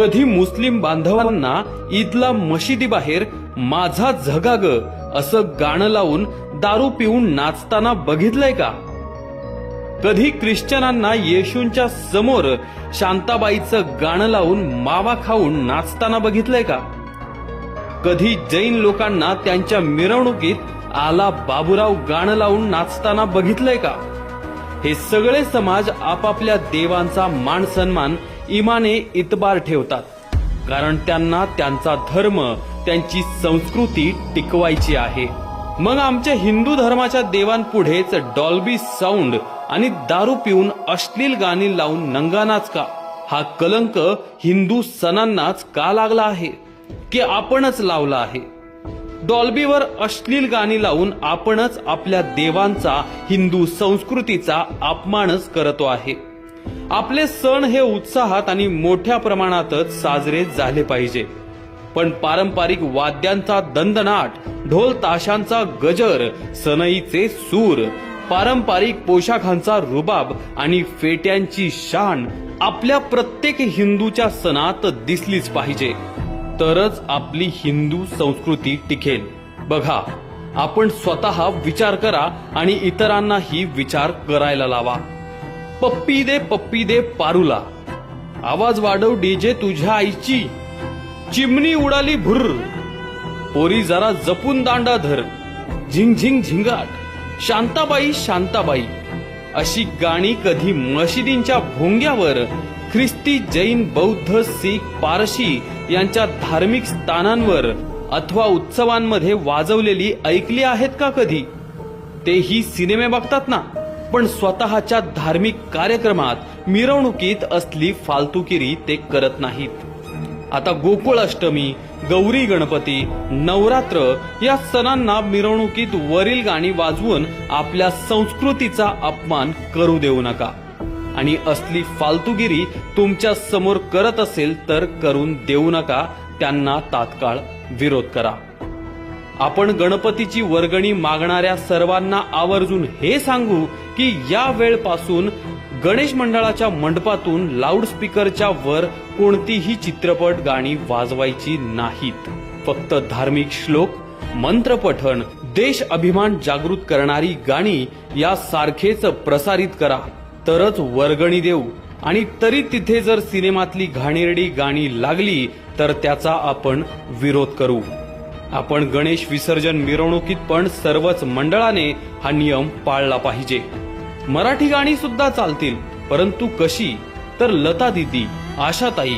कधी मुस्लिम बांधवांना ईदला मशिदीबाहेर माझा झगाग असं गाणं लावून दारू पिऊन नाचताना बघितलंय का? कधी ख्रिश्चनांना येशूंच्या समोर शांताबाईचं गाणं लावून मावा खाऊन नाचताना बघितलंय का? कधी जैन लोकांना त्यांच्या मिरवणुकीत आला बाबूराव गाणं लावून नाचताना बघितलंय का? हे सगळे समाज आपापल्या देवांचा मान सन्मान इमाने इतबार ठेवतात, कारण त्यांना त्यांचा धर्म, त्यांची संस्कृती टिकवायची आहे. मग आमच्या हिंदू धर्माच्या देवांपुढेच डॉल्बी साऊंड आणि दारू पिऊन अश्लील गाणी लावून नंगानाच का? हा कलंक हिंदू सणांनाच का लागला आहे, की आपणच लावला आहे? डॉल्बीवर अश्लील गाणी लावून आपणच आपल्या देवांचा, हिंदू संस्कृतीचा अपमानच करतो आहे. आपले सण हे उत्साहात आणि मोठ्या प्रमाणातच साजरे झाले पाहिजे, पण पारंपरिक वाद्यांचा दणदणाट, ढोल ताशांचा गजर, सनईचे सूर, पारंपरिक पोशाखांचा रुबाब आणि फेट्यांची शान आपल्या प्रत्येक हिंदूच्या सणात दिसलीच पाहिजे, तरच आपली हिंदू संस्कृती टिकेल. बघा, आपण स्वतः विचार करा आणि इतरांनाही विचार करायला लावा. पप्पी दे पारूला, आवाज वाढव डीजे तुझ्या आईची, चिमणी उडाली भुर्र, पोरी जरा जपून दांडा धर, झिंग झिंग झिंगाट, शांताबाई शांताबाई अशी गाणी कधी मशिदींच्या भोंग्यावर, ख्रिस्ती, जैन, बौद्ध, सीख, पारशी यांच्या धार्मिक स्थानांवर अथवा उत्सवांमध्ये वाजवलेली ऐकली आहेत का कधी? तेही सिनेमे बघतात ना, पण स्वतःच्या धार्मिक कार्यक्रमात, मिरवणुकीत असली फालतुगिरी ते करत नाहीत. आता गोकुळ अष्टमी, गौरी गणपती, नवरात्र या सणांना मिरवणुकीत वरील गाणी वाजवून आपल्या संस्कृतीचा अपमान करू देऊ नका. आणि असली फालतुगिरी तुमच्या समोर करत असेल तर करून देऊ नका, त्यांना तात्काळ विरोध करा. आपण गणपतीची वर्गणी मागणाऱ्या सर्वांना आवर्जून हे सांगू की या वेळपासून गणेश मंडळाच्या मंडपातून लाऊडस्पीकरच्या वर कोणतीही चित्रपट गाणी वाजवायची नाहीत. फक्त धार्मिक श्लोक, मंत्रपठण, देश अभिमान जागृत करणारी गाणी यासारखेच प्रसारित करा, तरच वर्गणी देऊ. आणि तरी तिथे जर सिनेमातली घाणेरडी गाणी लागली तर त्याचा आपण विरोध करू. आपण गणेश विसर्जन मिरवणुकीत पण सर्वच मंडळाने हा नियम पाळला पाहिजे. मराठी गाणी सुद्धा चालतील, परंतु कशी? तर लता दीदी, आशाताई,